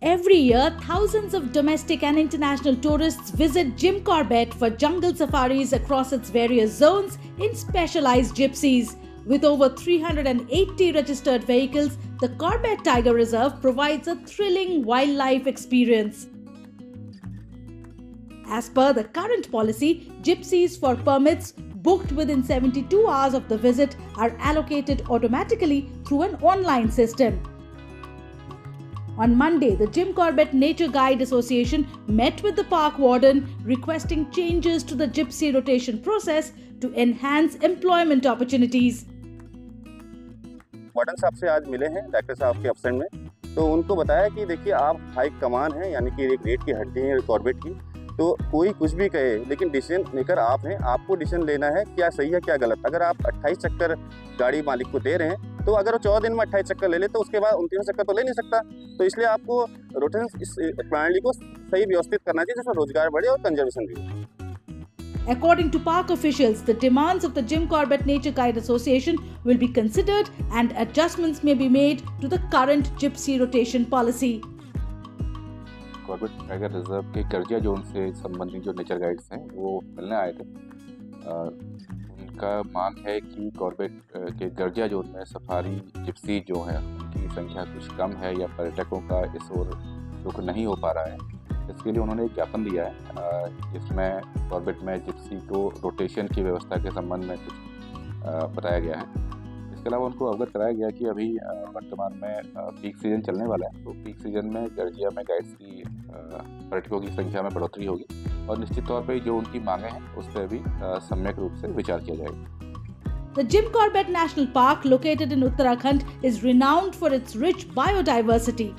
Every year, thousands of domestic and international tourists visit Jim Corbett for jungle safaris across its various zones in specialized jeepneys. With over 380 registered vehicles, the Corbett Tiger Reserve provides a thrilling wildlife experience. As per the current policy, gypsies for permits booked within 72 hours of the visit are allocated automatically through an online system. On Monday, the Jim Corbett Nature Guide Association met with the park warden requesting changes to the gypsy rotation process to enhance employment opportunities. Warden साहब से आज मिले हैं director साहब के absent में, तो उनको बताया कि देखिए आप हाई कमान हैं, यानी कि एक रेट की हड्डी है कॉर्बेट की, तो कोई कुछ भी कहे लेकिन डिसीजन मेकर आप हैं, आपको डिसीजन लेना है क्या सही है क्या गलत। अगर आप 28 चक्कर गाड़ी मालिक को दे रहे हैं तो अगर वो 14 दिन में 28 चक्कर ले ले तो उसके बाद 29 चक्कर तो ले नहीं सकता। तो इसलिए आपको रोटेशन इस प्रणाली को सही व्यवस्थित करना चाहिए जिसमें रोजगार बढ़े और कंजर्वेशन भी हो। According to park officials, the demands of the Jim Corbett Nature Guide Association will be considered and adjustments may be made to the current gypsy rotation policy. Corbett tiger reserve के कर्जिया zone से संबंधित जो nature guides हैं वो मिलने आए थे। उनका मांग है कि कॉर्बेट के कर्जिया जोन में सफारी जिप्सी जो है उनकी संख्या कुछ कम है या पर्यटकों का इस ओर रुख नहीं हो पा रहा है। इसके लिए उन्होंने एक ज्ञापन दिया है जिसमें कॉर्बेट में जिप्सी को रोटेशन की व्यवस्था के संबंध में कुछ बताया गया है। इसके अलावा उनको अवगत कराया गया कि अभी वर्तमान में पीक सीजन चलने वाला है, तो पीक सीजन में गर्जिया में गाइड्स की पर्यटकों की संख्या में बढ़ोतरी होगी और निश्चित तौर पर जो उनकी मांगें हैं उस पर भी सम्यक रूप से विचार किया जाएगा। The Jim Corbett National Park, located in Uttarakhand, is renowned for its rich biodiversity.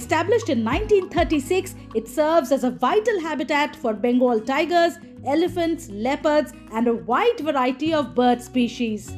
Established in 1936, it serves as a vital habitat for Bengal tigers, elephants, leopards, and a wide variety of bird species.